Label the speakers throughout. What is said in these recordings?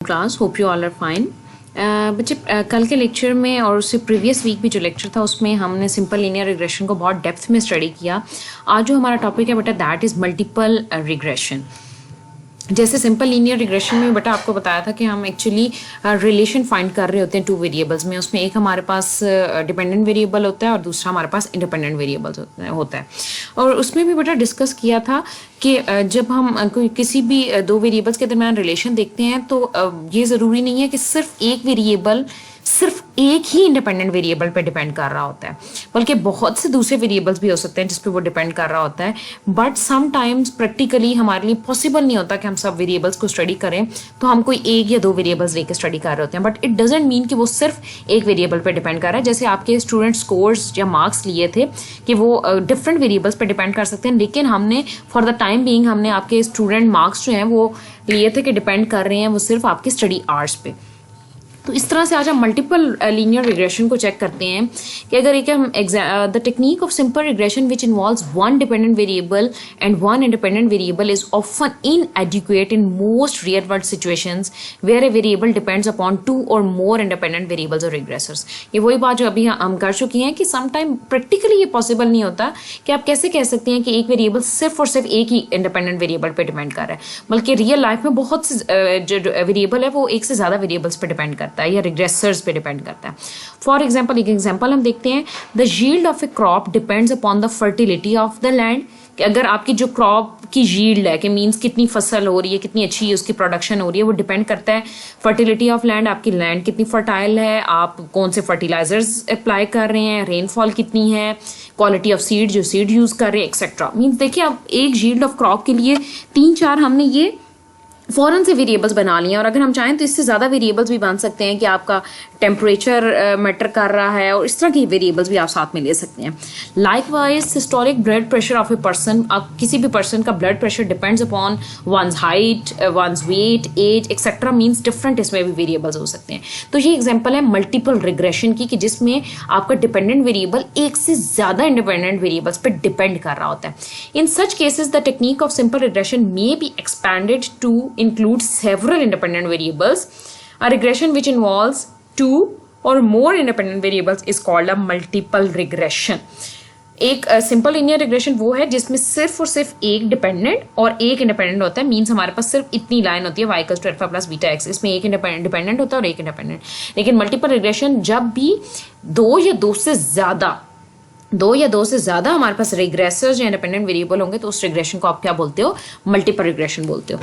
Speaker 1: class. Hope you all are fine. बच्चे कल के लेक्चर में और उससे प्रीवियस वीक भी जो लेक्चर था उसमें हमने सिंपल लीनियर रिग्रेशन को बहुत डेप्थ में स्टडी किया. आज जो हमारा टॉपिक है बेटा दैट इज़ मल्टीपल रिग्रेशन. जैसे सिंपल लीनियर रिग्रेशन में बेटा आपको बताया था कि हम एक्चुअली रिलेशन फाइंड कर रहे होते हैं टू वेरिएबल्स में. उसमें एक हमारे पास डिपेंडेंट वेरिएबल होता है और दूसरा हमारे पास इंडिपेंडेंट वेरिएबल होता है. और उसमें भी बेटा डिस्कस किया था कि जब हम किसी भी दो वेरिएबल्स के दरमियान रिलेशन देखते हैं तो ये ज़रूरी नहीं है कि सिर्फ एक वेरिएबल सिर्फ एक ही इंडिपेंडेंट वेरिएबल पे डिपेंड कर रहा होता है, बल्कि बहुत से दूसरे वेरिएबल्स भी हो सकते हैं जिस पे वो डिपेंड कर रहा होता है. बट समटाइम्स प्रैक्टिकली हमारे लिए पॉसिबल नहीं होता कि हम सब वेरिएबल्स को स्टडी करें, तो हम कोई एक या दो वेरिएबल्स लेके स्टडी कर रहे होते हैं. बट इट डजेंट मीन कि वो सिर्फ एक वेरिएबल पे डिपेंड कर रहा है. जैसे आपके स्टूडेंट स्कोर्स या मार्क्स लिए थे कि वो डिफरेंट वेरिएबल्स पे डिपेंड कर सकते हैं, लेकिन हमने फॉर द टाइम बीइंग हमने आपके स्टूडेंट मार्क्स जो हैं वो लिए थे कि डिपेंड कर रहे हैं वो सिर्फ आपके स्टडी आवर्स पे. तो इस तरह से आज हम मल्टीपल लीनियर रिग्रेशन को चेक करते हैं कि अगर एक हम the technique of simple regression which involves one dependent variable and one independent variable is often inadequate in most real world situations where a variable depends upon two or more independent variables or regressors. ये वही बात जो अभी हम कर चुकी हैं कि समटाइम प्रैक्टिकली ये पॉसिबल नहीं होता कि आप कैसे कह सकते हैं कि एक वेरिएबल सिर्फ और सिर्फ एक ही इंडिपेंडेंट वेरिएबल पर डिपेंड कर रहा है, बल्कि रियल लाइफ में बहुत से जो वेरिएबल है वो एक से ज़्यादा वेरिएबल्स पर डिपेंड करता है या रिग्रेसर्स पे डिपेंड करता है. फॉर एग्जाम्पल एक एग्जाम्पल हम देखते हैं. The yield of A crop depends upon the fertility of the land. कि अगर आपकी जो क्रॉप की यील्ड है कि मीन्स कितनी फसल हो रही है, कितनी अच्छी उसकी प्रोडक्शन हो रही है, वो डिपेंड करता है फर्टिलिटी ऑफ लैंड. आपकी लैंड कितनी फर्टाइल है, आप कौन से फर्टिलाइजर्स अप्लाई कर रहे हैं, रेनफॉल कितनी है, क्वालिटी ऑफ सीड जो सीड यूज कर रहे हैं एक्सेट्रा. मीन्स देखिए आप एक यील्ड ऑफ क्रॉप के लिए 3-4 हमने ये फ़ौरन से वेरिएबल्स बना लिए. और अगर हम चाहें तो इससे ज़्यादा वेरिएबल्स भी बन सकते हैं कि आपका टेम्परेचर मैटर कर रहा है और इस तरह की वेरिएबल्स भी आप साथ में ले सकते हैं. Likewise systolic blood pressure of a person. आप किसी भी पर्सन का blood pressure depends upon one's height, one's weight, age etcetera. Means different इसमें भी वेरिएबल्स हो सकते हैं. तो ये एग्जाम्पल है मल्टीपल रिग्रेशन की कि जिसमें आपका डिपेंडेंट वेरिएबल एक से ज़्यादा इंडिपेंडेंट वेरिएबल्स पर डिपेंड कर रहा होता है. In such cases the technique of simple regression may be expanded to includes several independent variables. A regression which involves two or more independent variables is called a multiple regression. एक simple linear regression वो है जिसमें सिर्फ और सिर्फ एक dependent और एक इंडिपेंडेंट होता है. मीन्स हमारे पास सिर्फ इतनी लाइन होती है y = alpha plus beta x. इसमें एक डिपेंडेंट होता है और एक इंडिपेंडेंट. लेकिन मल्टीपल रिग्रेशन जब भी दो या दो से ज़्यादा हमारे पास रिग्रेसर्स या इंडिपेंडेंट वेरिएबल होंगे तो उस रिग्रेशन को आप क्या बोलते हो, मल्टीपल रिग्रेशन बोलते हो.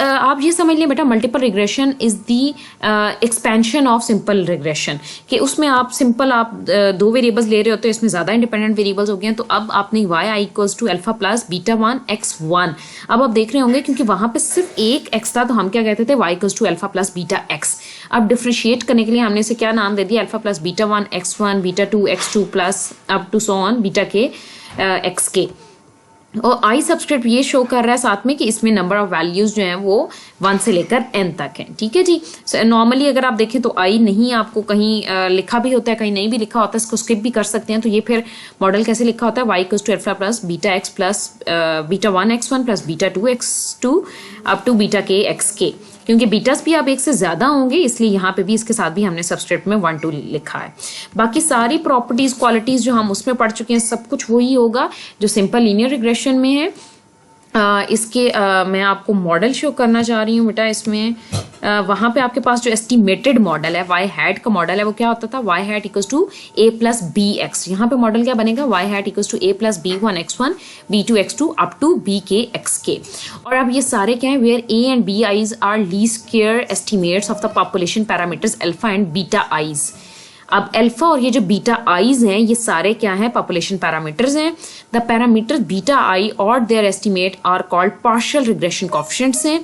Speaker 1: आप ये समझ लें बेटा multiple regression is the expansion of simple regression कि उसमें आप दो वेरिएबल्स ले रहे होते हो, इसमें ज़्यादा इंडिपेंडेंट वेरिएबल्स हो गए हैं. तो अब आपने y = alpha plus beta 1 x1. अब आप देख रहे होंगे क्योंकि वहाँ पे सिर्फ एक x था तो हम क्या कहते थे y = alpha plus beta x. अब डिफ्रेंशिएट करने के लिए हमने इसे क्या नाम दे दिया, alpha plus beta 1 x1 beta 2 x2 plus up to so on beta k xk. और आई सब्सक्रिप्ट ये शो कर रहा है साथ में कि इसमें नंबर ऑफ वैल्यूज जो हैं वो 1 से लेकर n तक हैं. ठीक है जी. नॉर्मली अगर आप देखें तो आई नहीं आपको कहीं लिखा भी होता है, कहीं नहीं भी लिखा होता है, इसको स्किप भी कर सकते हैं. तो ये फिर मॉडल कैसे लिखा होता है, y = alpha plus beta x plus beta 1 x1 plus beta 2 x2 up to beta k xk. क्योंकि बीटास भी आप एक से ज़्यादा होंगे इसलिए यहाँ पे भी इसके साथ भी हमने सबस्क्रिप्ट में 1-2 लिखा है. बाकी सारी प्रॉपर्टीज़ क्वालिटीज़ जो हम उसमें पढ़ चुके हैं सब कुछ वही होगा जो सिंपल लीनियर रिग्रेशन में है. इसके मैं आपको मॉडल शो करना चाह रही हूँ बेटा. इसमें वहाँ पे आपके पास जो एस्टिमेटेड मॉडल है y हैट का मॉडल है वो क्या होता था, y हैट = a + bx. यहाँ पे मॉडल क्या बनेगा, y hat = a + b1 x1 b2 x2 up to b k xk. और अब ये सारे क्या है, where a and b i's are least square estimates of the population parameters alpha and beta i's. अब अल्फा और ये जो बीटा आईज हैं ये सारे क्या हैं, पॉपुलेशन पैरामीटर्स हैं. द पैरामीटर्स बीटा आई और their estimate are called partial regression coefficients हैं.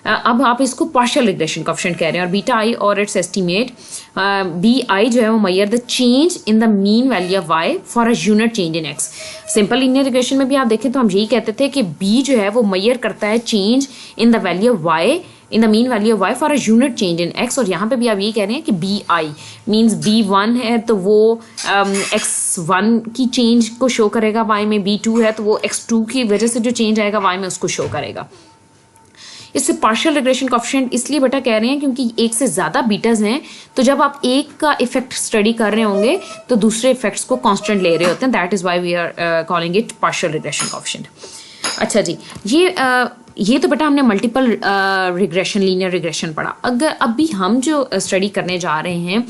Speaker 1: अब आप इसको पार्शियल रिग्रेशन कोएफिशिएंट कह रहे हैं. और बीटा आई और इट्स एस्टिमेट बी आई जो है वो measure the change in the mean value of y for a unit change in x. Simple linear regression में भी आप देखें तो हम यही कहते थे कि b जो है वो मेजर करता है change in the value of y in the mean value of y for a unit change in x. और यहाँ पे भी आप यही कह रहे हैं कि बी आई मीन्स b1 है तो वो x1 की चेंज को शो करेगा y में, b2 है तो वो x2 की वजह से जो चेंज आएगा y में उसको शो करेगा. इससे पार्शियल रिग्रेशन कोएफिशिएंट इसलिए बेटा कह रहे हैं क्योंकि एक से ज़्यादा बीटाज हैं, तो जब आप एक का इफेक्ट स्टडी कर रहे होंगे तो दूसरे इफेक्ट्स को कांस्टेंट ले रहे होते हैं, that is why we are calling it partial regression coefficient. अच्छा जी, ये तो बेटा हमने मल्टीपल रिग्रेशन, लीनियर रिग्रेशन पढ़ा। अगर अभी हम जो स्टडी करने जा रहे हैं,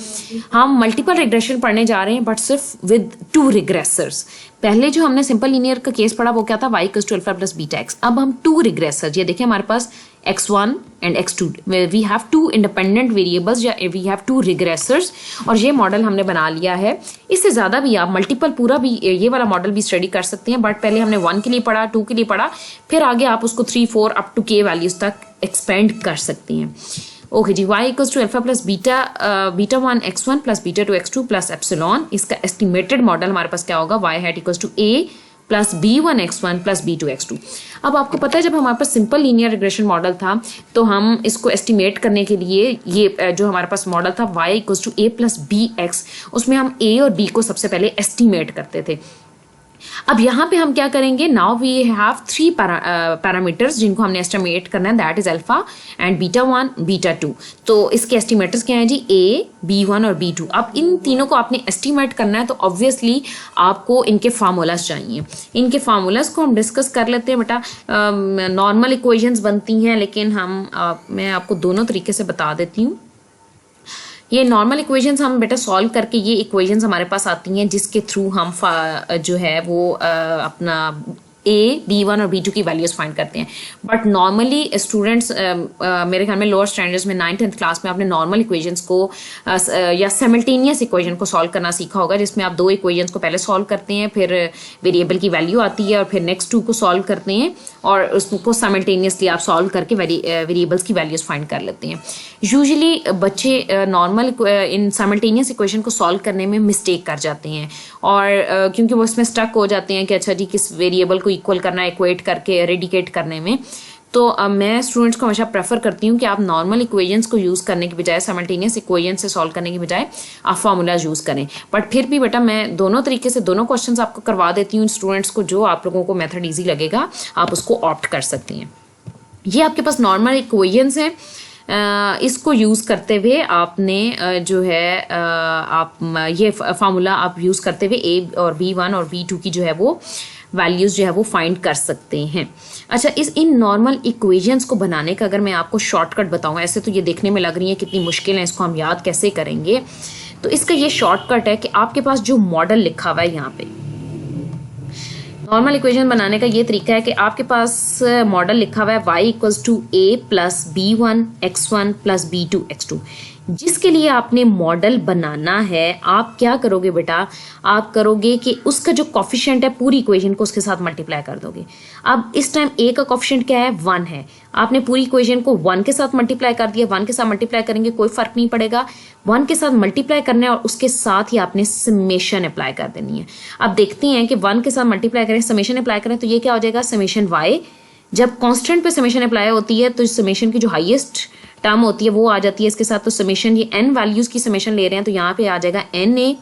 Speaker 1: हम मल्टीपल रिग्रेशन पढ़ने जा रहे हैं बट सिर्फ विद 2 रिग्रेसर्स। पहले जो हमने सिंपल लीनियर का केस पढ़ा वो क्या था, y = alpha plus beta x. अब हम 2 रिग्रेसर्स, ये देखिए हमारे पास x1 and x2, we have 2 independent variables या वी हैव 2 रिग्रेसर्स, और ये मॉडल हमने बना लिया है। इससे ज़्यादा भी आप मल्टीपल पूरा भी ये वाला मॉडल भी स्टडी कर सकते हैं, बट पहले हमने 1 के लिए पढ़ा, 2 के लिए पढ़ा, फिर आगे आप उसको 3, 4 अप टू k वैल्यूज़ तक एक्सपेंड कर सकती हैं। ओके जी, y = alpha plus beta beta 1 x1 plus beta 2 x2 plus epsilon. इसका एस्टिमेटेड मॉडल हमारे पास क्या होगा, y hat = a plus b1 x1 plus b2 x2। अब आपको पता है जब हमारे पास सिंपल लीनियर रिग्रेशन मॉडल था तो हम इसको एस्टिमेट करने के लिए ये जो हमारे पास मॉडल था y = a प्लस bx, उसमें हम a और b को सबसे पहले एस्टिमेट करते थे। अब यहाँ पे हम क्या करेंगे, नाउ वी हैव 3 पैरामीटर्स जिनको हमने एस्टिमेट करना है, that is alpha and beta 1 beta 2। तो इसके एस्टिमेटर्स क्या हैं जी, a b1 और b2। अब इन तीनों को आपने एस्टिमेट करना है तो ऑब्वियसली आपको इनके फार्मूलाज चाहिए। इनके फार्मूलाज को हम डिस्कस कर लेते हैं बेटा। नॉर्मल इक्वेशंस बनती हैं, लेकिन मैं आपको दोनों तरीके से बता देती हूँ। ये नॉर्मल इक्वेशंस हम बेटा सॉल्व करके, ये इक्वेशंस हमारे पास आती हैं जिसके थ्रू हम जो है वो अपना a b1 और b2 की वैल्यूज फाइंड करते हैं। बट नॉर्मली स्टूडेंट्स मेरे ख्याल में लोअर स्टैंडर्ड्स में 9th 10th क्लास में आपने नॉर्मल इक्वेशंस को या सिमल्टेनियस इक्वेशन को सॉल्व करना सीखा होगा, जिसमें आप 2 इक्वेशंस को पहले सॉल्व करते हैं, फिर वेरिएबल की वैल्यू आती है और फिर नेक्स्ट 2 को सॉल्व करते हैं और उसको साइमल्टेनियसली आप सॉल्व करके वेरिएबल्स की वैल्यूज फाइंड कर लेते हैं। यूजुअली बच्चे नॉर्मल इन साइमल्टेनियस इक्वेशन को सॉल्व करने में मिस्टेक कर जाते हैं, और क्योंकि वो इसमें स्टक हो जाते हैं कि अच्छा जी किस वेरिएबल को इक्वल करना है, इक्वेट करके एरेडिकेट करने में। तो मैं स्टूडेंट्स को हमेशा प्रेफर करती हूँ कि आप नॉर्मल इक्वेशंस को यूज़ करने की बजाय, साइमल्टेनियस इक्वेशन से सॉल्व करने की बजाय आप फार्मूलाज यूज़ करें। बट फिर भी बेटा मैं दोनों तरीके से दोनों क्वेश्चंस आपको करवा देती हूँ स्टूडेंट्स को, जो आप लोगों को मेथड ईजी लगेगा आप उसको ऑप्ट कर सकती हैं। ये आपके पास नॉर्मल इक्वेशंस हैं, इसको यूज़ करते हुए आपने जो है आप ये फार्मूला आप यूज़ करते हुए a और b1 और b2 की जो है वो वैल्यूज़ जो है वो फाइंड कर सकते हैं। अच्छा, इन नॉर्मल इक्वेशंस को बनाने का अगर मैं आपको शॉर्टकट बताऊं, ऐसे तो ये देखने में लग रही है कितनी मुश्किल है, इसको हम याद कैसे करेंगे, तो इसका ये शॉर्टकट है कि आपके पास जो मॉडल लिखा हुआ है यहाँ पे, नॉर्मल इक्वेशन बनाने का ये तरीका है कि आपके पास मॉडल लिखा हुआ है y = a plus b1 x1 plus b2 x2। जिसके लिए आपने मॉडल बनाना है, आप क्या करोगे बेटा, आप करोगे कि उसका जो कॉफिशिएंट है पूरी इक्वेशन को उसके साथ मल्टीप्लाई कर दोगे। अब इस टाइम a का कॉफिशिएंट क्या है, 1 है, आपने पूरी इक्वेशन को 1 के साथ मल्टीप्लाई कर दिया। 1 के साथ मल्टीप्लाई करेंगे कोई फर्क नहीं पड़ेगा, 1 के साथ मल्टीप्लाई करना है और उसके साथ ही आपने समेशन अप्लाई कर देनी है। अब देखते हैं कि 1 के साथ मल्टीप्लाई करें, समेशन अप्लाई करें, तो ये क्या हो जाएगा, समेशन y। जब कांस्टेंट पे समेशन अप्लाई होती है तो समेशन की जो हाईएस्ट टर्म होती है वो आ जाती है इसके साथ। तो समेशन, ये n वैल्यूज की समेशन ले रहे हैं तो यहाँ पे आ जाएगा na,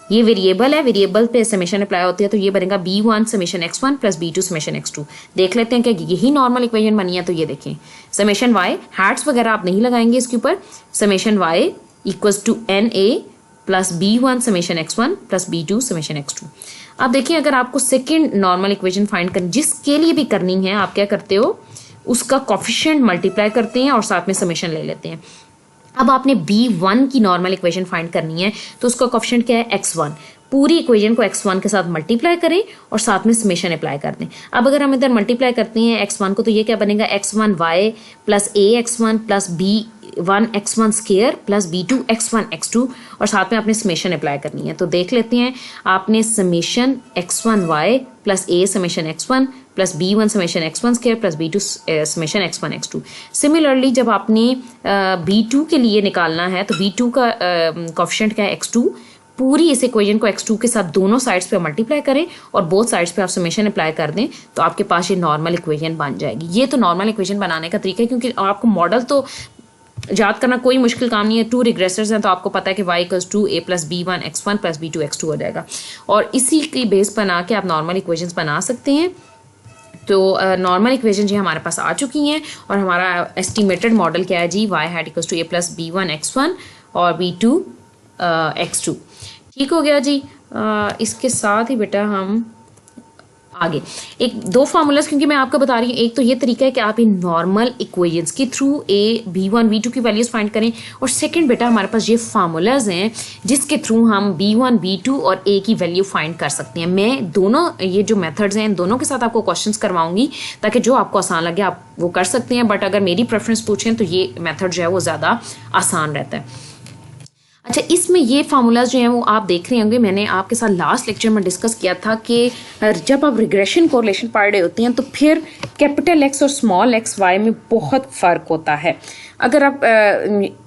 Speaker 1: ये वेरिएबल है, वेरिएबल पे समेशन अप्लाई होती है तो ये बनेगा b1 summation x1 plus b2 summation x2। देख लेते हैं क्या यही नॉर्मल इक्वेशन बनी है, तो ये देखें समेशन y, हैट्स वगैरह आप नहीं लगाएंगे इसके ऊपर, summation y = na plus b1 summation x1 plus b2 summation x2। अब देखिए अगर आपको सेकेंड नॉर्मल इक्वेशन फाइंड करनी, जिसके लिए भी करनी है, आप क्या करते हो, उसका कॉफिशिएंट मल्टीप्लाई करते हैं और साथ में समेशन ले लेते हैं। अब आपने b1 की नॉर्मल इक्वेशन फाइंड करनी है तो उसका कॉफिशिएंट क्या है, x1। पूरी इक्वेशन को x1 के साथ मल्टीप्लाई करें और साथ में समेशन अप्लाई कर दें। अब अगर हम इधर मल्टीप्लाई करते हैं x1 को, तो ये क्या बनेगा, x1y plus ax1 plus b1 x1 square plus b2 x1 x2, और साथ में आपने समेशन अप्लाई करनी है। तो देख लेते हैं, आपने summation x1y plus a summation x1 plus b1 summation x1 square plus b2 summation x1 x2। Similarly जब आपने b2 के लिए निकालना है तो b2 का कॉफिशिएंट क्या है, x2। पूरी इस इक्वेशन को x2 के साथ दोनों साइड्स पे मल्टीप्लाई करें और बोथ साइड्स पे आप समेशन अप्लाई कर दें तो आपके पास ये नॉर्मल इक्वेशन बन जाएगी। ये तो नॉर्मल इक्वेशन बनाने का तरीका है, क्योंकि आपको मॉडल तो याद करना कोई मुश्किल काम नहीं है। 2 रिग्रेसर्स हैं तो आपको पता है कि y = a plus b1 x1 plus b2 x2 हो जाएगा, और इसी की बेस बना के आप नॉर्मल इक्वेशंस बना सकते हैं। तो नॉर्मल इक्वेशन जी हमारे पास आ चुकी हैं और हमारा एस्टिमेटेड मॉडल क्या है जी, Y hat equals to A plus b1 x1 और b2 x2। ठीक हो गया जी। इसके साथ ही बेटा हम आगे एक दो फार्मूलाज, क्योंकि मैं आपको बता रही हूँ, एक तो ये तरीका है कि आप इन नॉर्मल इक्वेशंस के थ्रू a b1 b2 की वैल्यूज फाइंड करें, और सेकंड बेटा हमारे पास ये फार्मूलाज हैं जिसके थ्रू हम b1 b2 और a की वैल्यू फाइंड कर सकते हैं। मैं दोनों ये जो मेथड्स हैं इन दोनों के साथ आपको क्वेश्चंस करवाऊंगी ताकि जो आपको आसान लगे आप वो कर सकते हैं, बट अगर मेरी प्रेफरेंस पूछें तो ये मेथड जो है वो ज़्यादा आसान रहता है। अच्छा, इसमें ये फार्मूलाज जो हैं वो आप देख रहे होंगे, मैंने आपके साथ लास्ट लेक्चर में डिस्कस किया था कि जब आप रिग्रेशन कोरिलेशन पढ़ रहे होते हैं तो फिर कैपिटल एक्स और स्मॉल एक्स वाई में बहुत फ़र्क होता है। अगर आप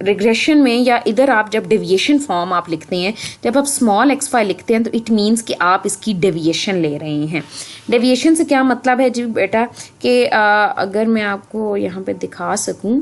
Speaker 1: रिग्रेशन में या इधर आप जब डेविएशन फॉर्म आप लिखते हैं, जब आप स्मॉल एक्स वाई लिखते हैं तो इट मीन्स कि आप इसकी डेविएशन ले रहे हैं। डेविएशन से क्या मतलब है जी बेटा कि अगर मैं आपको यहाँ पे दिखा सकूँ,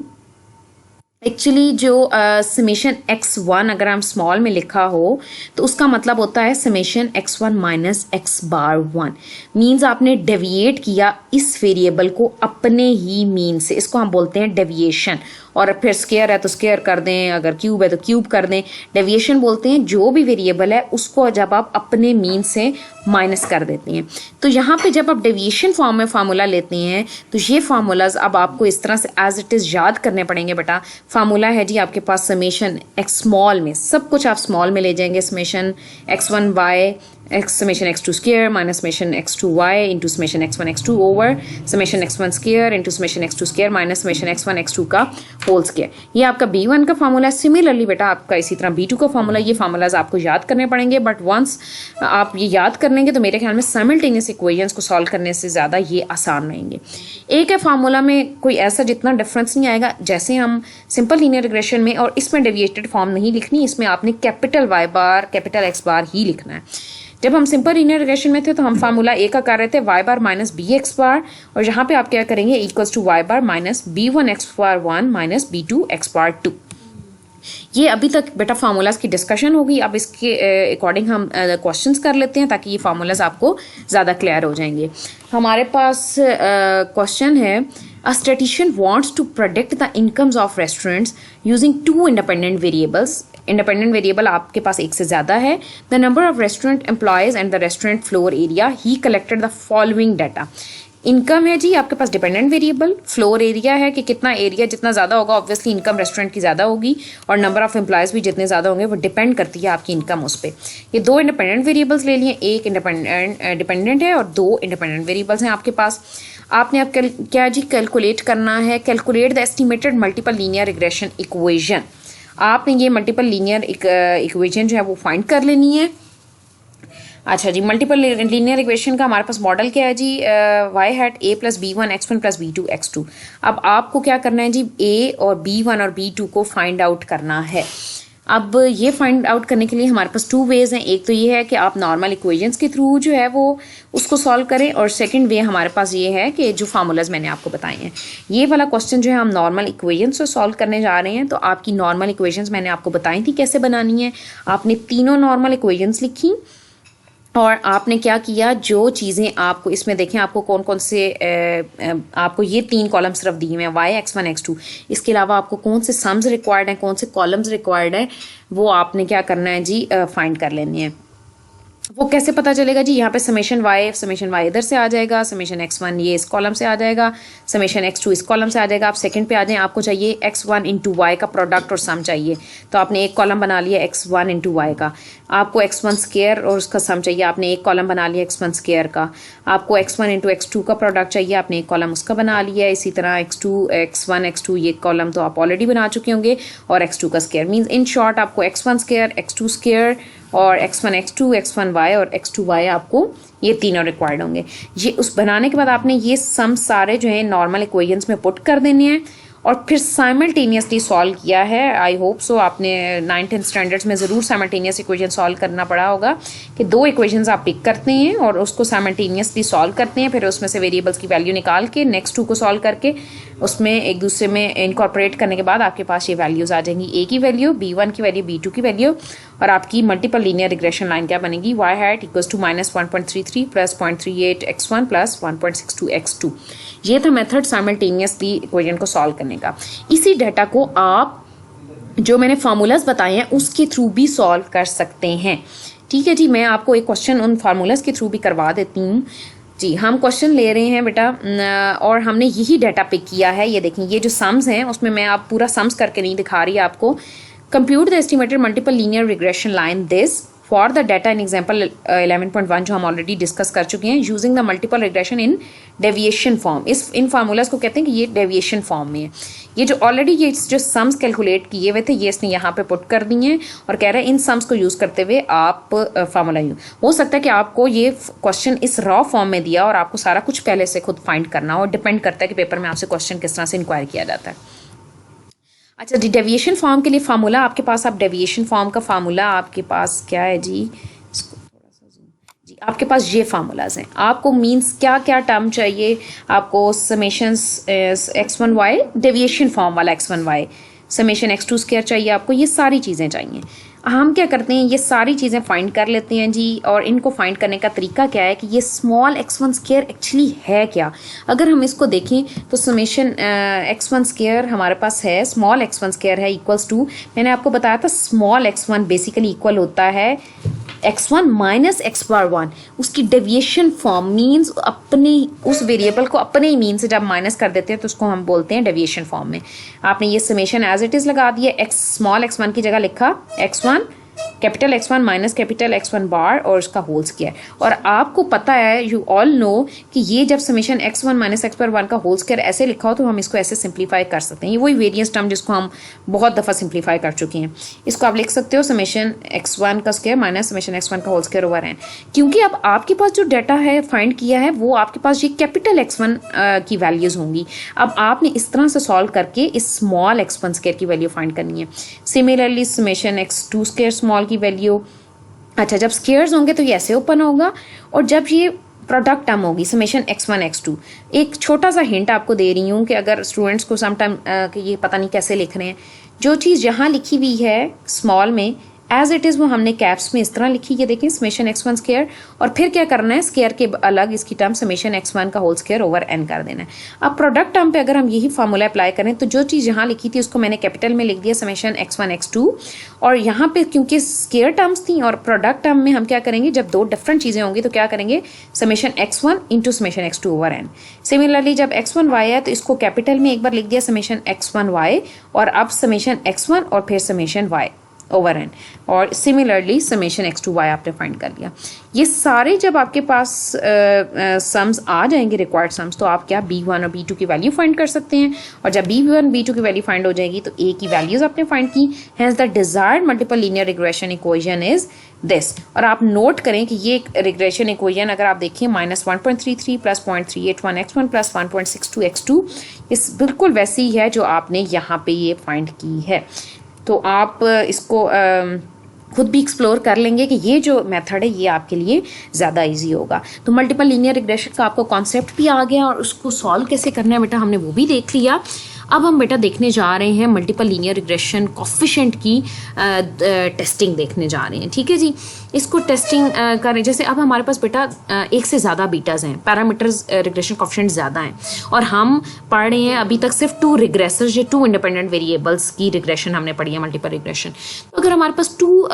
Speaker 1: एक्चुअली जो समेशन x1 अगर हम स्मॉल में लिखा हो तो उसका मतलब होता है समेशन x1 माइनस एक्स बार 1। मीन्स आपने डेविएट किया इस वेरिएबल को अपने ही मीन से, इसको हम बोलते हैं डेविएशन। और फिर स्केयर है तो स्केयर कर दें, अगर क्यूब है तो क्यूब कर दें। डेविएशन बोलते हैं जो भी वेरिएबल है उसको जब आप अपने मीन से माइनस कर देते हैं। तो यहाँ पे जब आप डेविएशन फॉर्म में फार्मूला लेते हैं तो ये फार्मूलाज अब आपको इस तरह से एज इट इज़ याद करने पड़ेंगे बेटा। फार्मूला है जी आपके पास समेशन एक्स स्मॉल में, सब कुछ आप स्मॉल में ले जाएंगे, summation x1 y summation x2 square minus summation x2 y into summation x1 x2 over summation x1 square into summation x2 square minus summation x1 x2 का होल स्क्वायर। ये आपका b1 का फार्मूला है। Similarly बेटा आपका इसी तरह b2 का फार्मूला, ये फार्मूलाज आपको याद करने पड़ेंगे, बट वंस आप ये याद कर लेंगे तो मेरे ख्याल में साइमल्टेनियस इक्वेशंस को सॉल्व करने से ज़्यादा ये आसान रहेंगे। एक है फार्मूला में कोई ऐसा जितना डिफरेंस नहीं आएगा जैसे हम सिंपल लीनियर रिग्रेशन में, और इसमें डेविएटेड फॉर्म नहीं लिखनी, इसमें आपने कैपिटल y बार कैपिटल x बार ही लिखना है। जब हम सिंपल लीनियर रिग्रेशन में थे तो हम फार्मूला ए का कर रहे थे y bar minus b x bar, और यहाँ पे आप क्या करेंगे equals to y bar minus b1 x bar 1 minus b2 x bar 2। ये अभी तक बेटा फार्मूलाज की डिस्कशन होगी। अब इसके अकॉर्डिंग हम क्वेश्चंस कर लेते हैं ताकि ये फार्मूलाज आपको ज़्यादा क्लियर हो जाएंगे। हमारे पास क्वेश्चन है, A statistician wants to predict the incomes of restaurants using two independent variables. Independent variable आपके पास एक से ज़्यादा है। The number of restaurant employees and the restaurant floor area. He collected the following data. Income है जी आपके पास dependent variable, floor area है कि कितना एरिया जितना ज़्यादा होगा ऑब्वियसली इनकम रेस्टोरेंट की ज़्यादा होगी, और नंबर ऑफ एम्प्लॉयज़ भी जितने ज़्यादा होंगे वो डिपेंड करती है आपकी इनकम उस पर। ये दो इंडिपेंडेंट वेरिएबल्स ले लिए, एक डिपेंडेंट है और दो इंडिपेंडेंट वेरिएबल्स हैं आपके पास। आपने अब क्या जी कैलकुलेट करना है, calculate the estimated multiple linear regression equation. आपने ये मल्टीपल लीनियर इक्वेशन जो है वो फाइंड कर लेनी है। अच्छा जी, मल्टीपल लीनियर इक्वेशन का हमारे पास मॉडल क्या है जी, y hat a plus b1 x1 plus b2 x2। अब आपको क्या करना है जी, a और b1 और b2 को फाइंड आउट करना है। अब ये फाइंड आउट करने के लिए हमारे पास टू वेज हैं। एक तो ये है कि आप नॉर्मल इक्वेशंस के थ्रू जो है वो उसको सॉल्व करें, और सेकंड वे हमारे पास ये है कि जो फार्मूलाज मैंने आपको बताए हैं, ये वाला क्वेश्चन जो है हम नॉर्मल इक्वेशंस से सॉल्व करने जा रहे हैं। तो आपकी नॉर्मल इक्वेशंस मैंने आपको बताई थी कैसे बनानी है। आपने तीनों नॉर्मल इक्वेशंस लिखी और आपने क्या किया, जो चीज़ें आपको इसमें देखें आपको कौन कौन से आपको ये तीन कॉलम सिर्फ दिए हुए हैं y x1 x2, इसके अलावा आपको कौन से सम्स रिक्वायर्ड हैं, कौन से कॉलम्स रिक्वायर्ड हैं, वो आपने क्या करना है जी फाइंड कर लेनी है। वो कैसे पता चलेगा जी, यहाँ पे समेशन y इधर से आ जाएगा, समेशन x1 ये इस कॉलम से आ जाएगा, समेशन x2 इस कॉलम से आ जाएगा। आप सेकंड पे आ जाएं, आपको चाहिए x1 इंटू वाई का प्रोडक्ट और सम चाहिए, तो आपने एक कॉलम बना लिया x1 इंटू वाई का। आपको x1 स्क्वायर और उसका सम चाहिए, आपने एक कॉलम बना लिया x1 स्क्वायर का। आपको x1 इंटू x2 का प्रोडक्ट चाहिए, आपने एक कॉलम उसका बना लिया। इसी तरह x1 x2 ये कॉलम तो आप ऑलरेडी बना चुके होंगे, और x2 का स्क्वायर। मीन्स इन शॉर्ट आपको x1 स्क्वायर x2 स्क्वायर और x1 x2 x1 y और x2 y आपको ये तीनों रिक्वायर्ड होंगे। ये उस बनाने के बाद आपने ये सम सारे जो है नॉर्मल इक्वेशंस में पुट कर देने हैं और फिर साइमल्टेनियसली सॉल्व किया है। आई होप सो आपने 9th स्टैंडर्ड्स में ज़रूर साइमल्टेनियस इक्वेशन सॉल्व करना पड़ा होगा कि दो इक्वेशंस आप पिक करते हैं और उसको साइमल्टेनियसली सॉल्व करते हैं, फिर उसमें से वेरिएबल्स की वैल्यू निकाल के नेक्स्ट टू को सॉल्व करके उसमें एक दूसरे में इनकॉर्पोरेट करने के बाद आपके पास ये वैल्यूज़ आ जाएंगी, a की वैल्यू, b1 की वैल्यू, b2 की वैल्यू और आपकी मल्टीपल लीनियर रिग्रेशन लाइन क्या बनेगी, y hat equals to -1.33 plus 0.38 x1 plus 1.62 x2। ये था मेथड साइमल्टेनियसली इक्वेशन को सॉल्व करने का। इसी डाटा को आप जो मैंने फार्मूलाज बताए हैं उसके थ्रू भी सॉल्व कर सकते हैं। ठीक है जी, मैं आपको एक क्वेश्चन उन फार्मूलाज के थ्रू भी करवा देती हूँ। जी, हम क्वेश्चन ले रहे हैं बेटा और हमने यही डाटा पिक किया है। ये देखें, ये जो सम्स हैं उसमें मैं आप पूरा सम्स करके नहीं दिखा रही आपको। Compute the estimated multiple linear regression line this for the data in example 11.1 जो हम ऑलरेडी डिस्कस कर चुके हैं, using the multiple regression in deviation form. In formulas को कहते हैं कि ये डेविएशन फॉर्म में है। ये जो ऑलरेडी ये जो सम्स कैलकुलेट किए हुए थे ये इसने यहाँ पे पुट कर दिए हैं और कह रहे हैं इन सम्स को यूज़ करते हुए आप फार्मूला यूज। हो सकता है कि आपको ये क्वेश्चन इस रॉ फॉर्म में दिया और आपको सारा कुछ पहले से खुद फाइंड करना हो, डिपेंड करता है कि पेपर में आपसे क्वेश्चन किस तरह से इंक्वायर किया जाता है। अच्छा जी, डेविएशन फॉर्म के लिए फार्मूला आपके पास, आप डेविएशन फॉर्म का फार्मूला आपके पास क्या है जी, इसको थोड़ा सा जी, आपके पास ये फार्मूलाज हैं। आपको मींस क्या क्या टर्म चाहिए, आपको समेशंस x1y डेविएशन फॉर्म वाला x1y, समेशन x2 स्क्वायर चाहिए, आपको ये सारी चीज़ें चाहिए। हम क्या करते हैं, ये सारी चीज़ें फाइंड कर लेते हैं जी। और इनको फाइंड करने का तरीका क्या है कि ये स्मॉल x1 स्क्वायर एक्चुअली है क्या। अगर हम इसको देखें तो समेशन x1 स्क्वायर हमारे पास है, स्मॉल x1 स्क्वायर है इक्वल्स टू, मैंने आपको बताया था स्मॉल x1 बेसिकली इक्वल होता है x1 माइनस x1। उसकी डेविएशन फॉर्म मीन्स अपने उस वेरिएबल को अपने ही मीन से जब माइनस कर देते हैं तो उसको हम बोलते हैं डेविएशन फॉर्म में। आपने ये समेशन एज इट इज़ लगा दिया, स्मॉल x1 की जगह लिखा x1 capital x1 minus capital x1 बार और उसका होल स्क्वायर। और आपको पता है, यू ऑल नो कि ये जब समेशन x1 माइनस x1 का होल स्क्वायर ऐसे लिखा हो तो हम इसको ऐसे सिंप्लीफाई कर सकते हैं। ये वही वेरिएंस टर्म जिसको हम बहुत दफ़ा सिंप्लीफाई कर चुके हैं। इसको आप लिख सकते हो समेशन x1 का स्क्वायर माइनस समेशन x1 का होल स्क्वायर ओवर n। क्योंकि अब आपके पास जो डाटा है फाइंड किया है वो आपके पास ये कैपिटल x1 की वैल्यूज़ होंगी। अब आपने इस तरह से सॉल्व करके इस स्मॉल x1 स्क्वायर की वैल्यू फाइंड करनी है। Similarly summation x2 square small की वैल्यू, अच्छा जब स्क्वायर्स होंगे तो ये ऐसे ओपन होगा और जब ये प्रोडक्ट टर्म होगी समेशन x1 x2। एक छोटा सा हिंट आपको दे रही हूँ कि अगर स्टूडेंट्स को सम टाइम कि ये पता नहीं कैसे लिख रहे हैं, जो चीज़ जहाँ लिखी हुई है स्मॉल में एज इट इज़ वो हमने कैप्स में इस तरह लिखी, ये देखें समेशन x1 स्क्वायर, और फिर क्या करना है स्क्वायर के अलग इसकी टर्म समेशन x1 का होल स्क्वायर ओवर n कर देना है। अब प्रोडक्ट टर्म पे अगर हम यही फार्मूला अप्लाई करें तो जो चीज़ यहाँ लिखी थी उसको मैंने कैपिटल में लिख दिया समेशन x1 x2, और यहाँ पे क्योंकि स्क्वायर टर्म्स थी और प्रोडक्ट टर्म में हम क्या करेंगे जब दो डिफरेंट चीज़ें होंगी तो क्या करेंगे summation x1 into summation x2 over n। Similarly जब x1y है तो इसको कैपिटल में एक बार लिख दिया समेशन x1y और अब समेशन x1 और फिर समेशन y ओवर n, और सिमिलरली समेशन x2y आपने फाइंड कर लिया। ये सारे जब आपके पास सम्स आ जाएंगे रिक्वायर्ड सम्स तो आप क्या b1 और b2 की वैल्यू फाइंड कर सकते हैं, और जब b1 b2 की वैल्यू फाइंड हो जाएगी तो a की वैल्यूज आपने फाइंड की। Hence the desired multiple linear regression equation is this. और आप नोट करें कि ये रिग्रेशन इक्वेशन अगर आप देखिए -1.33 प्लस 0.381 x1 प्लस 1.62 x2 इस बिल्कुल वैसी ही है जो आपने यहाँ पे ये फाइंड की है। तो आप इसको खुद भी एक्सप्लोर कर लेंगे कि ये जो मेथड है ये आपके लिए ज़्यादा इजी होगा। तो मल्टीपल लीनियर रिग्रेशन का आपको कॉन्सेप्ट भी आ गया और उसको सॉल्व कैसे करना है बेटा हमने वो भी देख लिया। अब हम बेटा देखने जा रहे हैं मल्टीपल लीनियर रिग्रेशन कोफिशिएंट की टेस्टिंग देखने जा रहे हैं। ठीक है जी, इसको टेस्टिंग करें जैसे अब हमारे पास बेटा एक से ज़्यादा बीटाज हैं, पैरामीटर्स रिग्रेशन कोफिशिएंट ज़्यादा हैं और हम पढ़ रहे हैं अभी तक सिर्फ 2 रिग्रेसर्स या 2 इंडिपेंडेंट वेरिएबल्स की रिग्रेशन हमने पढ़ी है मल्टीपल रिग्रेशन। तो अगर हमारे पास 2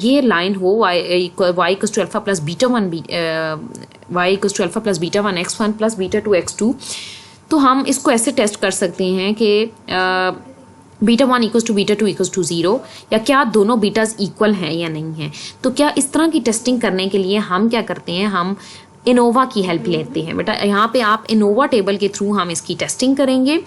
Speaker 1: ये लाइन हो y equals to alpha plus beta 1 y equals to alpha plus beta 1 x1 plus beta 2 x2, तो हम इसको ऐसे टेस्ट कर सकते हैं कि beta 1 equals to beta 2 equals to 0 या क्या दोनों बीटाज इक्वल हैं या नहीं है। तो क्या इस तरह की टेस्टिंग करने के लिए हम क्या करते हैं, हम इनोवा की हेल्प लेते हैं। बेटा यहाँ पे आप इनोवा टेबल के थ्रू हम इसकी टेस्टिंग करेंगे।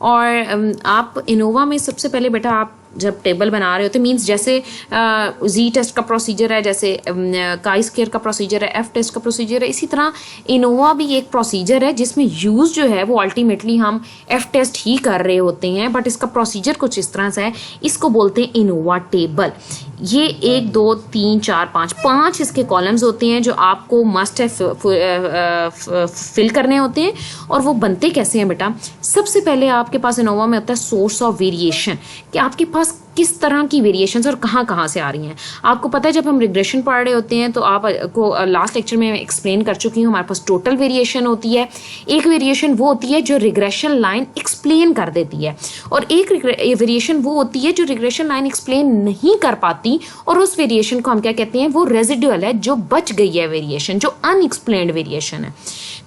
Speaker 1: और आप इनोवा में सबसे पहले बेटा आप जब टेबल बना रहे होते मींस जैसे जी टेस्ट का प्रोसीजर है, जैसे काई स्क्वायर का प्रोसीजर है, एफ टेस्ट का प्रोसीजर है, इसी तरह इनोवा भी एक प्रोसीजर है जिसमें यूज़ जो है वो अल्टीमेटली हम एफ टेस्ट ही कर रहे होते हैं, बट इसका प्रोसीजर कुछ इस तरह से है। इसको बोलते हैं इनोवा टेबल। ये 1 2 3 4 5 इसके कॉलम्स होते हैं जो आपको मस्ट है फिल करने होते हैं। और वो बनते कैसे हैं बेटा, सबसे पहले आपके पास इनोवा में होता है सोर्स ऑफ वेरिएशन, कि आपके पास किस तरह की वेरिएशंस और कहाँ से आ रही हैं। आपको पता है जब हम रिग्रेशन पढ़ रहे होते हैं तो आपको लास्ट लेक्चर में एक्सप्लेन कर चुकी हूँ, हमारे पास टोटल वेरिएशन होती है, एक वेरिएशन वो होती है जो रिग्रेशन लाइन एक्सप्लेन कर देती है, और एक वेरिएशन वो होती है जो रिग्रेशन लाइन एक्सप्लेन नहीं कर पाती, और उस वेरिएशन को हम क्या कहते हैं, वो रेजिडुअल है, जो बच गई है वेरिएशन, जो अनएक्सप्लेन्ड वेरिएशन है।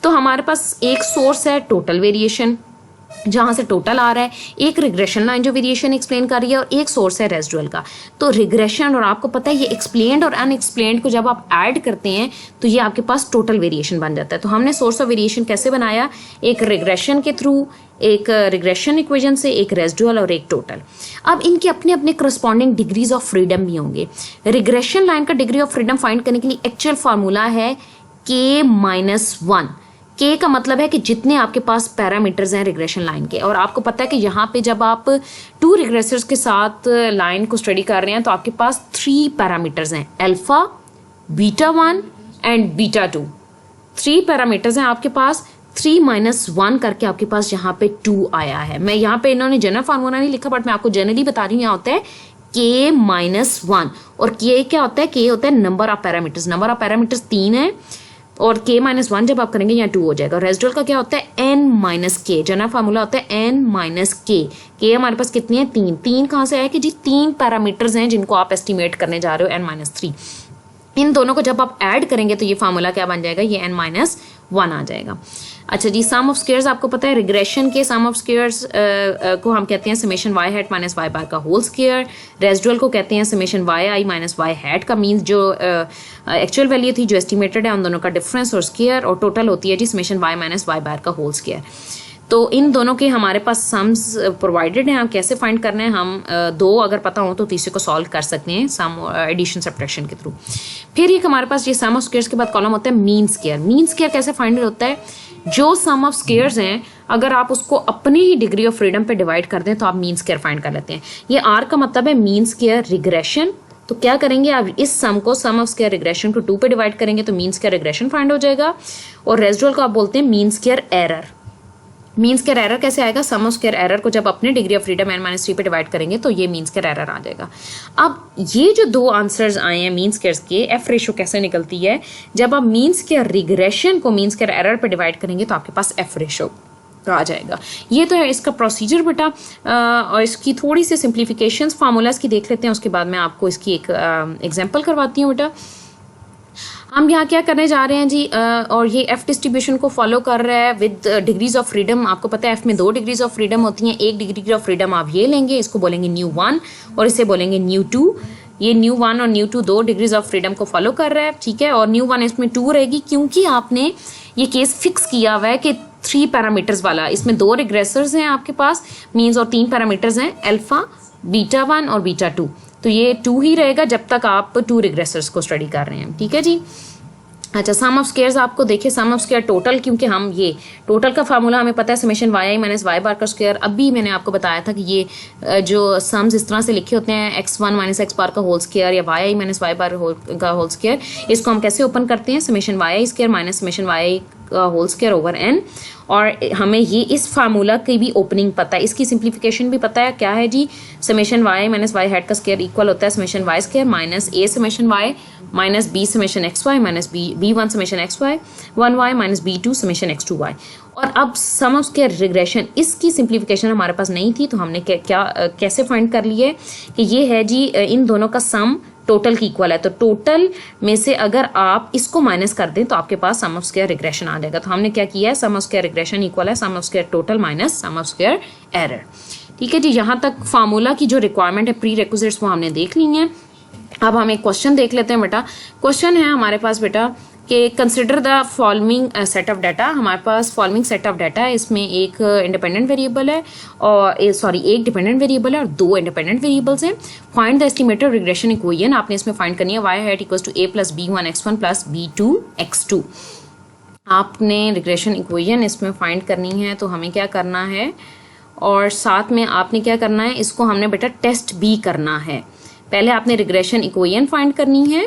Speaker 1: तो हमारे पास एक सोर्स है टोटल वेरिएशन जहाँ से टोटल आ रहा है, एक रिग्रेशन लाइन जो वेरिएशन एक्सप्लेन कर रही है, और एक सोर्स है रेजिडुअल का। तो रिग्रेशन और आपको पता है ये एक्सप्लेन्ड और अनएक्सप्लेन्ड को जब आप ऐड करते हैं तो ये आपके पास टोटल वेरिएशन बन जाता है। तो हमने सोर्स ऑफ वेरिएशन कैसे बनाया, एक रिग्रेशन के थ्रू, एक रिग्रेशन इक्वेशन से, एक रेजिडुअल और एक टोटल। अब इनके अपने अपने करस्पॉन्डिंग डिग्रीज ऑफ फ्रीडम भी होंगे। रिग्रेशन लाइन का डिग्री ऑफ फ्रीडम फाइंड करने के लिए एक्चुअल फार्मूला है K-1। के का मतलब है कि जितने आपके पास पैरामीटर्स हैं रिग्रेशन लाइन के, और आपको पता है कि यहाँ पे जब आप 2 रिग्रेसर्स के साथ लाइन को स्टडी कर रहे हैं तो आपके पास 3 पैरामीटर्स हैं, alpha, beta 1 and beta 2। 3 parameters हैं आपके पास, 3-1 करके आपके पास यहाँ पे 2 आया है। मैं यहाँ पे इन्होंने जनरल फार्मूला नहीं लिखा, बट मैं आपको जनरली बता रही हूँ, यहाँ होता है K-1, और K क्या होता है, K होता है number of parameters. Number of parameters 3 है, और K-1 जब आप करेंगे यहाँ 2 हो जाएगा। रेजिडुअल का क्या होता है, N-K। जनरल फार्मूला होता है N-K। K हमारे पास कितनी है, 3 कहाँ से आया कि जी 3 पैरामीटर्स हैं जिनको आप एस्टिमेट करने जा रहे हो, N-3। इन दोनों को जब आप ऐड करेंगे तो ये फार्मूला क्या बन जाएगा, ये N-1 आ जाएगा। अच्छा जी, सम ऑफ स्क्वायर्स आपको पता है, रिग्रेशन के सम ऑफ स्क्वायर्स को हम कहते हैं summation y hat minus y बार का होल स्क्वायर। रेजिडुअल को कहते हैं summation yi minus y hat का मीन्स जो एक्चुअल वैल्यू थी, जो एस्टिमेटेड है, उन दोनों का डिफरेंस और स्क्वायर, और टोटल होती है जी समेशन y माइनस y बार का होल स्क्वायर। तो इन दोनों के हमारे पास सम्स प्रोवाइडेड हैं। हम कैसे फाइंड करने हैं, हम 2 अगर पता हो तो तीसरे को सॉल्व कर सकते हैं सम एडिशन सब्ट्रैक्शन के थ्रू। फिर एक हमारे पास ये सम ऑफ स्क्वायर्स के बाद कॉलम होता है मीन स्क्वायर। मीन स्क्वायर कैसे फाइंड होता है, जो सम ऑफ स्क्वायर्स हैं अगर आप उसको अपनी ही डिग्री ऑफ फ्रीडम पे डिवाइड कर दें तो आप मीन स्क्वायर फाइंड कर लेते हैं। ये आर का मतलब है मीन स्क्वायर रिग्रेशन। तो क्या करेंगे, आप इस सम को, सम ऑफ स्क्वायर रिग्रेशन को 2 पे डिवाइड करेंगे तो मीन स्क्वायर रिग्रेशन फाइंड हो जाएगा। और रेजिडुअल को आप बोलते हैं mean square error. Mean square error कैसे आएगा, सम ऑफ स्क्वायर एरर को जब अपने डिग्री ऑफ फ्रीडम N-3 पे डिवाइड करेंगे तो ये मीन स्क्वायर एरर आ जाएगा। अब ये जो 2 आंसर्स आए हैं मीन स्क्वायर्स के, एफ रेशो कैसे निकलती है, जब आप मीन स्क्वायर रिग्रेशन को मीन स्क्वायर एरर पे डिवाइड करेंगे तो आपके पास एफ रेशो आ जाएगा। ये तो है इसका प्रोसीजर बेटा, और इसकी थोड़ी सी सिंप्लीफिकेशंस फार्मूलाज की देख लेते हैं, उसके बाद मैं आपको इसकी एक एग्जांपल करवाती हूँ बेटा। हम यहाँ क्या करने जा रहे हैं जी, और ये एफ डिस्ट्रीब्यूशन को फॉलो कर रहा है विद डिग्रीज ऑफ फ्रीडम। आपको पता है एफ में 2 डिग्रीज ऑफ फ्रीडम होती हैं। एक डिग्री ऑफ फ्रीडम आप ये लेंगे, इसको बोलेंगे न्यू 1 और इसे बोलेंगे न्यू 2। ये न्यू 1 और न्यू 2 2 डिग्रीज ऑफ फ्रीडम को फॉलो कर रहा है, ठीक है। और न्यू 1 इसमें 2 रहेगी क्योंकि आपने ये केस फिक्स किया हुआ है कि 3 पैरामीटर्स वाला, इसमें 2 रिग्रेसर्स हैं आपके पास मीन्स, और 3 पैरामीटर्स हैं अल्फा, बीटा 1 और बीटा 2। तो ये 2 ही रहेगा जब तक आप 2 रिग्रेसर्स को स्टडी कर रहे हैं, ठीक है जी। अच्छा, सम ऑफ स्क्वायर्स आपको देखिए, सम ऑफ स्क्वायर टोटल, क्योंकि हम ये टोटल का फार्मूला हमें पता है समेशन yi माइनस y बार का स्क्वायर। अभी मैंने आपको बताया था कि ये जो सम्स इस तरह से लिखे होते हैं x1 माइनस x बार का होल स्क्वायर या yi माइनस y बार का होल स्क्वायर, इसको हम कैसे ओपन करते हैं, summation yi square minus summation y का होल स्क्वायर ओवर n। और हमें ये इस फार्मूला की भी ओपनिंग पता है, इसकी सिंप्लीफिकेशन भी पता है, क्या है जी, summation y minus y hat का स्क्वायर इक्वल होता है summation y square minus a summation y minus b summation xy minus b1 summation xy 1y minus b2 summation x2y। और अब सम ऑफ स्क्वायर रिग्रेशन, इसकी simplification हमारे पास नहीं थी तो हमने कैसे फाइंड कर लिए कि ये है जी इन दोनों का सम टोटल की इक्वल है। तो टोटल में से अगर आप इसको माइनस कर दें तो आपके पास सम ऑफ स्क्वायर रिग्रेशन आ जाएगा। तो हमने क्या किया है, sum of square regression equal है sum of square total minus sum of square error, ठीक है जी। यहाँ तक फार्मूला की जो रिक्वायरमेंट है, प्री रिक्विजिट्स, वो हमने देख ली हैं। अब हम एक क्वेश्चन देख लेते हैं बेटा। क्वेश्चन है हमारे पास बेटा कि consider the following set of data. हमारे पास फॉलोइंग सेट ऑफ डाटा है, इसमें एक इंडिपेंडेंट वेरिएबल है और एक डिपेंडेंट वेरिएबल है और 2 इंडिपेंडेंट वेरिएबल्स हैं। Find the estimated regression equation, आपने इसमें फाइंड करनी है y hat equals to a plus b1 x1 plus b2 x2। आपने रिग्रेशन इक्वेशन इसमें फाइंड करनी है, तो हमें क्या करना है, और साथ में आपने क्या करना है, इसको हमने बेटा टेस्ट भी करना है। पहले आपने रिग्रेशन इक्वेशन फाइंड करनी है,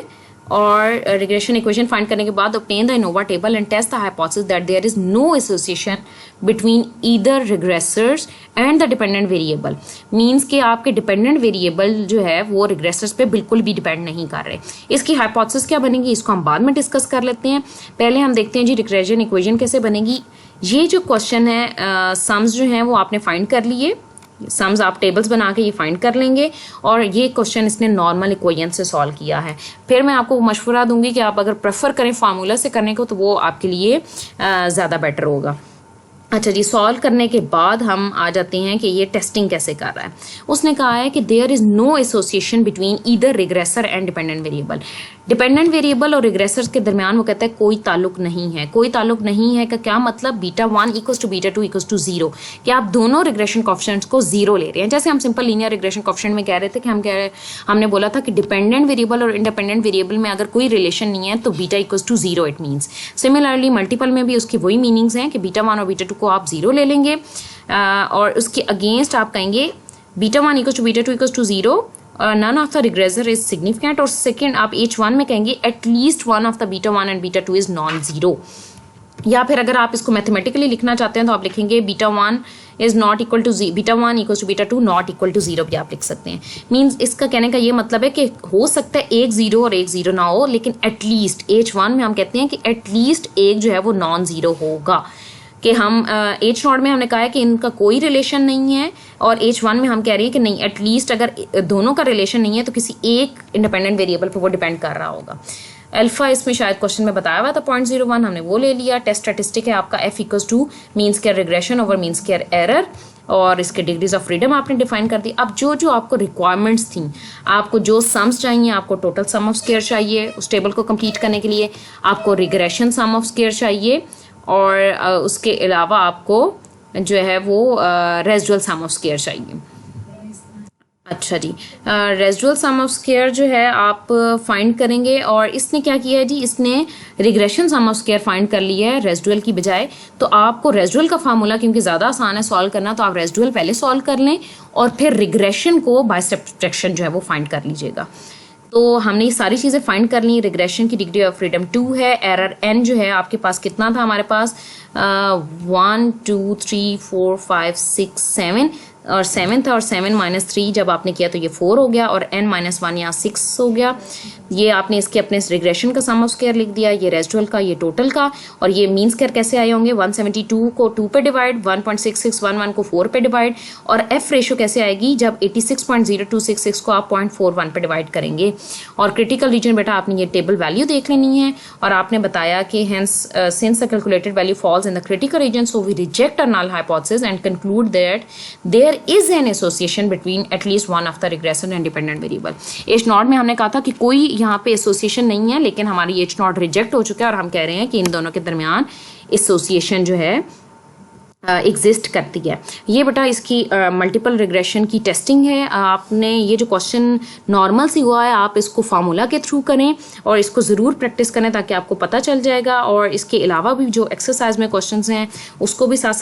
Speaker 1: और रिग्रेशन इक्वेशन फाइंड करने के बाद obtain the ANOVA table and test the hypothesis that there is no association between either regressors and the dependent variable. Means कि आपके डिपेंडेंट वेरिएबल जो है वो रिग्रेसर्स पे बिल्कुल भी डिपेंड नहीं कर रहे. इसकी हाइपोथेसिस क्या बनेगी इसको हम बाद में डिस्कस कर लेते हैं. पहले हम देखते हैं जी रिग्रेशन इक्वेशन कैसे बनेगी. ये जो क्वेश्चन है सम्स जो हैं वो आपने फाइंड कर लिए. सम्स आप टेबल्स बना के ये फाइंड कर लेंगे और ये क्वेश्चन इसने नॉर्मल इक्वेशन से सॉल्व किया है. फिर मैं आपको मशवरा दूंगी कि आप अगर प्रेफर करें फार्मूला से करने को तो वो आपके लिए ज़्यादा बेटर होगा. अच्छा जी, सॉल्व करने के बाद हम आ जाते हैं कि ये टेस्टिंग कैसे कर रहा है. उसने कहा है कि there is no association between either regressor and dependent variable. Dependent variable और रिग्रेसर के दरमियान वो कहता है कोई ताल्लुक नहीं है. कोई ताल्लुक नहीं है का क्या मतलब, β1 इक्वल्स टू β2 इक्वल्स टू 0 कि आप दोनों रिग्रेशन कोएफिशिएंट्स को 0 ले रहे हैं. जैसे हम सिंपल लीनियर रिग्रेशन कोएफिशिएंट में कह रहे थे कि हमने बोला था कि डिपेंडेंट वेरिएबल और इंडिपेंडेंट वेरिएबल में अगर कोई रिलेशन नहीं है तो β equals to 0 it means. Similarly multiple में भी उसकी वही मीनिंग्स हैं कि β1 और β2 को आप 0 ले लेंगे और उसके अगेंस्ट आप कहेंगे β1 equals to β2 equals to 0 none of the regressor is significant. और सेकेंड आप H1 में कहेंगे at least one of the β1 and β2 is non zero. या फिर अगर आप इसको मैथमेटिकली लिखना चाहते हैं तो आप लिखेंगे β1 is not equal to β1 equal to β2 not equal to 0 भी आप लिख सकते हैं. मीन्स इसका कहने का ये मतलब है कि हो सकता है एक 0 और एक 0 ना हो, लेकिन एटलीस्ट H1 में हम कहते हैं कि एटलीस्ट एक जो है वो नॉन जीरो होगा. कि हम H0 में हमने कहा है कि इनका कोई रिलेशन नहीं है और H1 में हम कह रहे हैं कि नहीं एटलीस्ट अगर दोनों का रिलेशन नहीं है तो किसी एक इंडिपेंडेंट वेरिएबल पर वो डिपेंड कर रहा होगा. अल्फा इसमें शायद क्वेश्चन में बताया हुआ था 0.01 हमने वो ले लिया. टेस्ट स्टैटिस्टिक है आपका F equals to mean square regression over mean square error और इसके डिग्रीज ऑफ फ्रीडम आपने डिफाइन कर दी. अब जो जो आपको रिक्वायरमेंट्स थी, आपको जो सम्स चाहिए, आपको टोटल सम ऑफ स्क्वायर चाहिए उस टेबल को कंप्लीट करने के लिए, आपको रिग्रेशन सम ऑफ स्क्वायर चाहिए और उसके अलावा आपको जो है वो रेजिडुअल सम ऑफ स्क्वायर चाहिए. अच्छा जी, रेजिडुअल सम ऑफ स्क्वायर जो है आप फाइंड करेंगे और इसने क्या किया है जी, इसने regression sum of square find कर लिया है रेजिडुअल की बजाय. तो आपको रेजिडुअल का फार्मूला क्योंकि ज़्यादा आसान है सॉल्व करना, तो आप रेजिडुअल पहले सॉल्व कर लें और फिर रिग्रेशन को बाय सब्ट्रैक्शन जो है वो फाइंड कर लीजिएगा. तो हमने ये सारी चीज़ें फाइंड कर ली. रिग्रेशन की डिग्री ऑफ फ्रीडम 2 है. एरर n जो है आपके पास कितना था, हमारे पास 1 2 3 4 5 6 7 और 7 था और 7 माइनस 3 जब आपने किया तो ये 4 हो गया और n माइनस 1 यहाँ 6 हो गया. ये आपने इसके अपने रिग्रेशन का सम ऑफ स्क्वायर लिख दिया, ये रेजिडुअल का, ये टोटल का. और ये मीन स्क्वायर कैसे आए होंगे, 172 को 2 पे डिवाइड, 1.6611 को 4 पे डिवाइड और एफ रेशो कैसे आएगी जब 86.0266 को आप 0.41 पे डिवाइड करेंगे. और क्रिटिकल रीजन बेटा आपने ये टेबल वैल्यू देख लेनी है और आपने बताया कि hence since the calculated value falls in the critical region so we reject a null hypothesis and conclude that there is an association between at least one of the regressor and dependent variable. H0 में हमने कहा था कि कोई यहाँ पे association नहीं है, लेकिन हमारी H0 रिजेक्ट हो चुका है और हम कह रहे हैं कि इन दोनों के दरमियान एसोसिएशन जो है एग्जिस्ट करती है. ये बेटा इसकी मल्टीपल रिग्रेशन की टेस्टिंग है. आपने ये जो क्वेश्चन नॉर्मल सी हुआ है आप इसको फार्मूला के थ्रू करें और इसको ज़रूर प्रैक्टिस करें ताकि आपको पता चल जाएगा. और इसके अलावा भी जो एक्सरसाइज में क्वेश्चंस हैं उसको भी साथ